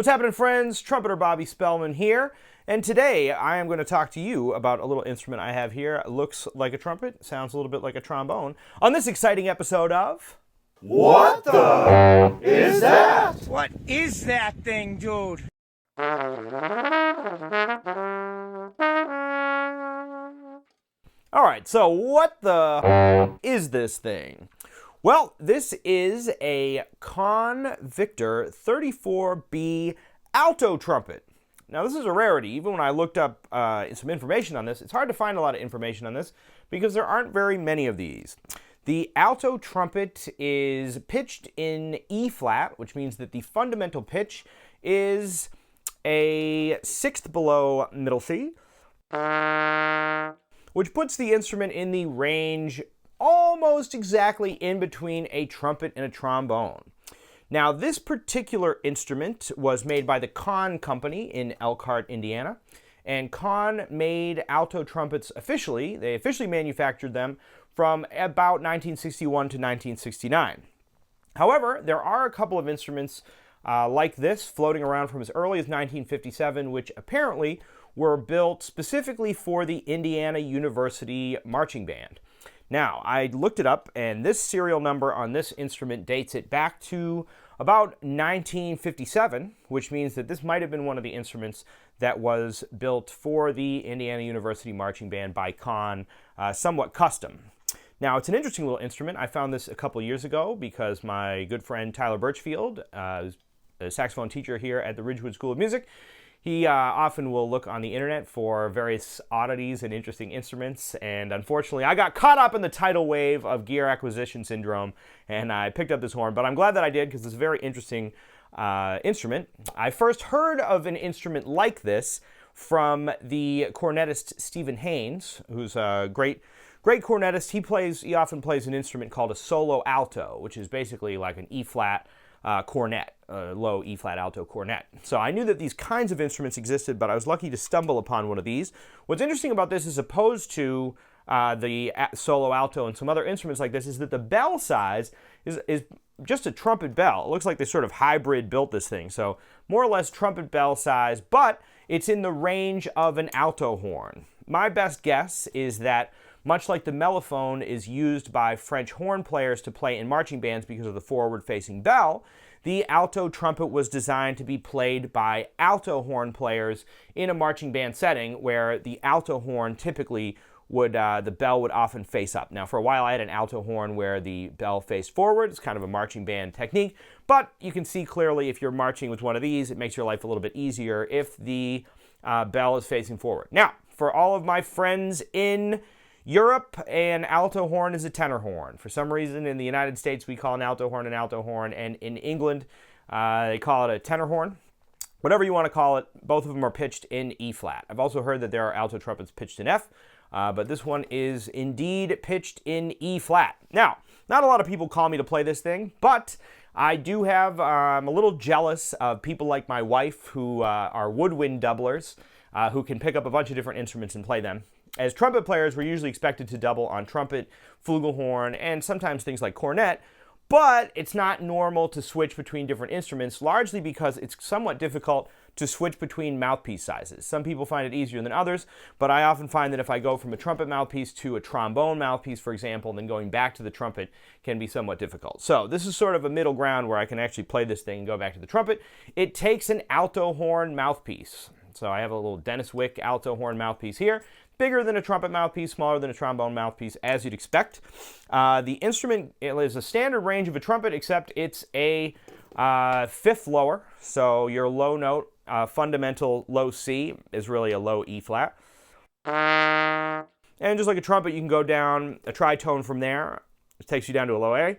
What's happening, friends? Trumpeter Bobby Spellman here, and today I am going to talk to you about a little instrument I have here. It looks like a trumpet, sounds a little bit like a trombone, on this exciting episode of... What the is that? What is that thing, dude? Alright, so what the is this thing? Well, this is a Conn Victor 34B alto trumpet. Now, this is a rarity. Even when I looked up some information on this, it's hard to find a lot of information on this because there aren't very many of these. The alto trumpet is pitched in E flat, which means that the fundamental pitch is a sixth below middle C, which puts the instrument in the range almost exactly in between a trumpet and a trombone. Now, this particular instrument was made by the Conn Company in Elkhart, Indiana, and Conn made alto trumpets officially. They officially manufactured them from about 1961 to 1969. However, there are a couple of instruments like this floating around from as early as 1957, which apparently were built specifically for the Indiana University Marching Band. Now, I looked it up, and this serial number on this instrument dates it back to about 1957, which means that this might have been one of the instruments that was built for the Indiana University Marching Band by Conn, somewhat custom. Now, it's an interesting little instrument. I found this a couple years ago because my good friend Tyler Birchfield, who's a saxophone teacher here at the Ridgewood School of Music, he often will look on the internet for various oddities and interesting instruments, and unfortunately I got caught up in the tidal wave of gear acquisition syndrome, and I picked up this horn, but I'm glad that I did because it's a very interesting instrument. I first heard of an instrument like this from the cornetist Stephen Haynes, who's a great cornetist. He often plays an instrument called a solo alto, which is basically like an E-flat cornet, low E-flat alto cornet. So I knew that these kinds of instruments existed, but I was lucky to stumble upon one of these. What's interesting about this, as opposed to the solo alto and some other instruments like this, is that the bell size is just a trumpet bell. It looks like they sort of hybrid built this thing. So more or less trumpet bell size, but it's in the range of an alto horn. My best guess is that much like the mellophone is used by French horn players to play in marching bands because of the forward-facing bell, the alto trumpet was designed to be played by alto horn players in a marching band setting where the alto horn typically would, the bell would often face up. Now, for a while I had an alto horn where the bell faced forward. It's kind of a marching band technique, but you can see clearly if you're marching with one of these, it makes your life a little bit easier if the bell is facing forward. Now, for all of my friends in Europe, an alto horn is a tenor horn. For some reason, in the United States, we call an alto horn, and in England, they call it a tenor horn. Whatever you want to call it, both of them are pitched in E-flat. I've also heard that there are alto trumpets pitched in F, but this one is indeed pitched in E-flat. Now, not a lot of people call me to play this thing, but I do have, I'm a little jealous of people like my wife who are woodwind doublers, who can pick up a bunch of different instruments and play them. As trumpet players, we're usually expected to double on trumpet, flugelhorn, and sometimes things like cornet, but it's not normal to switch between different instruments, largely because it's somewhat difficult to switch between mouthpiece sizes. Some people find it easier than others, but I often find that if I go from a trumpet mouthpiece to a trombone mouthpiece, for example, then going back to the trumpet can be somewhat difficult. So this is sort of a middle ground where I can actually play this thing and go back to the trumpet. It takes an alto horn mouthpiece. So I have a little Dennis Wick alto horn mouthpiece here. Bigger than a trumpet mouthpiece, smaller than a trombone mouthpiece, as you'd expect. The instrument is a standard range of a trumpet, except it's a fifth lower. So your low note, fundamental low C, is really a low E-flat. And just like a trumpet, you can go down a tritone from there. It takes you down to a low A.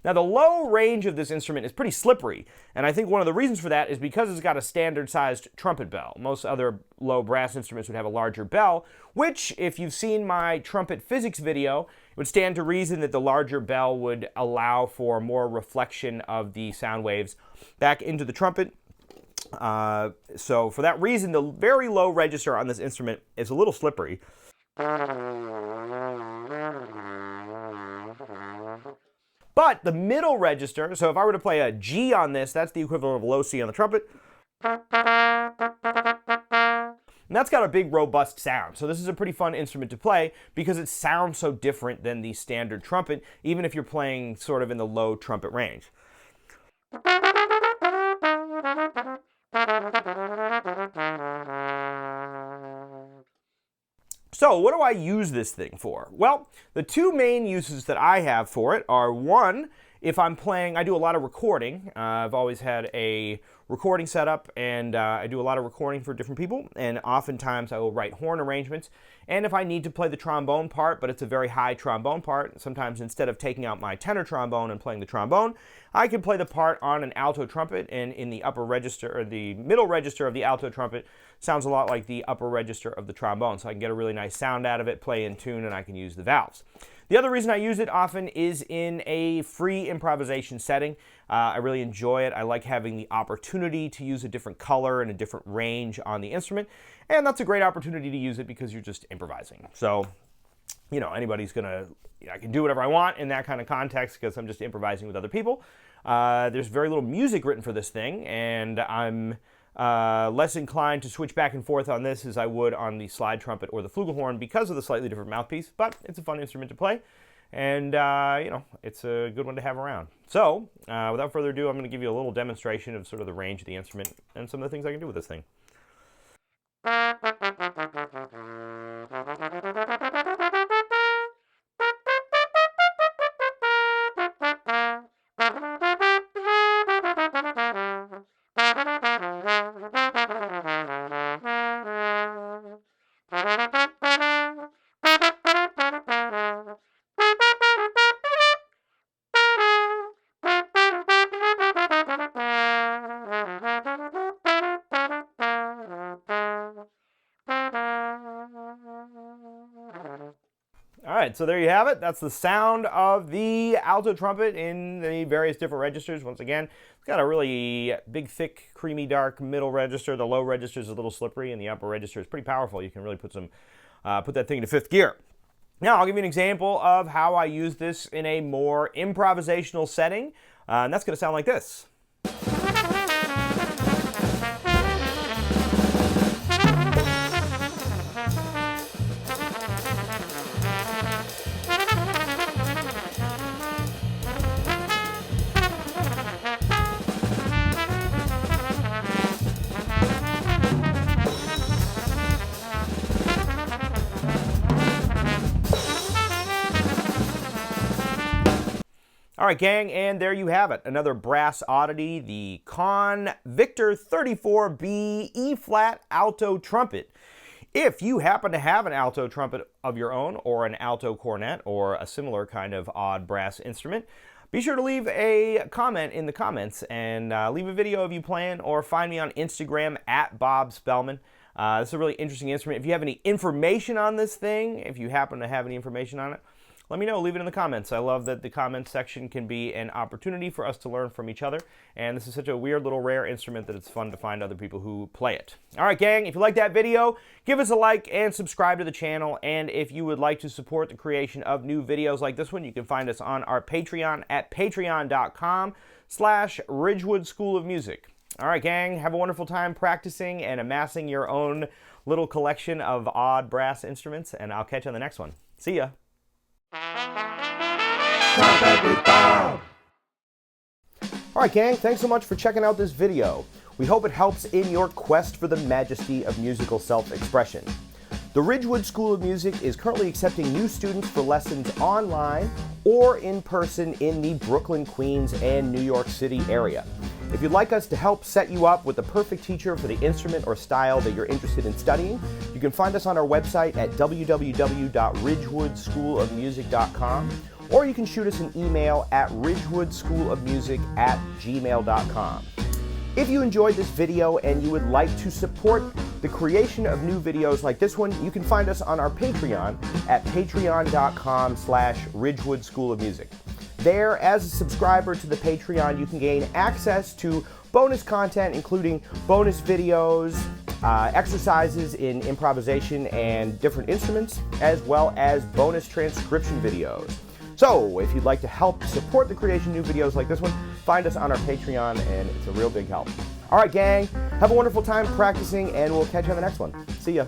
Now, the low range of this instrument is pretty slippery, and I think one of the reasons for that is because it's got a standard-sized trumpet bell. Most other low brass instruments would have a larger bell, which, if you've seen my trumpet physics video, it would stand to reason that the larger bell would allow for more reflection of the sound waves back into the trumpet. So for that reason, the very low register on this instrument is a little slippery. But the middle register, so if I were to play a G on this, that's the equivalent of a low C on the trumpet. And that's got a big, robust sound. So this is a pretty fun instrument to play because it sounds so different than the standard trumpet, even if you're playing sort of in the low trumpet range. So what do I use this thing for? Well, the two main uses that I have for it are, one, if I'm playing, I do a lot of recording. I've always had a recording setup, and I do a lot of recording for different people, and oftentimes I will write horn arrangements. And if I need to play the trombone part, but it's a very high trombone part, sometimes instead of taking out my tenor trombone and playing the trombone, I can play the part on an alto trumpet, and in the upper register, or the middle register of the alto trumpet sounds a lot like the upper register of the trombone, so I can get a really nice sound out of it, play in tune, and I can use the valves. The other reason I use it often is in a free improvisation setting. I really enjoy it. I like having the opportunity to use a different color and a different range on the instrument, and that's a great opportunity to use it because you're just improvising. So, you know, anybody's gonna, I can do whatever I want in that kind of context because I'm just improvising with other people. There's very little music written for this thing, and I'm less inclined to switch back and forth on this as I would on the slide trumpet or the flugelhorn because of the slightly different mouthpiece, but it's a fun instrument to play, and you know, it's a good one to have around. So, without further ado, I'm going to give you a little demonstration of sort of the range of the instrument and some of the things I can do with this thing. All right, so there you have it. That's the sound of the alto trumpet in the various different registers. Once again, it's got a really big, thick, creamy, dark middle register. The low register is a little slippery, and the upper register is pretty powerful. You can really put that thing into fifth gear. Now, I'll give you an example of how I use this in a more improvisational setting, and that's going to sound like this. All right, gang, and there you have it. Another brass oddity, the Conn Victor 34B E-flat alto trumpet. If you happen to have an alto trumpet of your own, or an alto cornet, or a similar kind of odd brass instrument, be sure to leave a comment in the comments and leave a video of you playing, or find me on Instagram at Bob Spellman. This is a really interesting instrument. If you have any information on this thing, if you happen to have any information on it, let me know. Leave it in the comments. I love that the comments section can be an opportunity for us to learn from each other. And this is such a weird little rare instrument that it's fun to find other people who play it. All right, gang, if you like that video, give us a like and subscribe to the channel. And if you would like to support the creation of new videos like this one, you can find us on our Patreon at patreon.com/Ridgewood School of Music. All right, gang, have a wonderful time practicing and amassing your own little collection of odd brass instruments. And I'll catch you on the next one. See ya. Alright, gang, thanks so much for checking out this video. We hope it helps in your quest for the majesty of musical self-expression. The Ridgewood School of Music is currently accepting new students for lessons online or in person in the Brooklyn, Queens, and New York City area. If you'd like us to help set you up with the perfect teacher for the instrument or style that you're interested in studying, you can find us on our website at www.ridgewoodschoolofmusic.com, or you can shoot us an email at ridgewoodschoolofmusic@gmail.com. If you enjoyed this video and you would like to support the creation of new videos like this one, you can find us on our Patreon at patreon.com/Ridgewood School of Music. There, as a subscriber to the Patreon, you can gain access to bonus content, including bonus videos, exercises in improvisation and different instruments, as well as bonus transcription videos. So if you'd like to help support the creation of new videos like this one, find us on our Patreon, and it's a real big help. All right, gang, have a wonderful time practicing, and we'll catch you on the next one. See ya.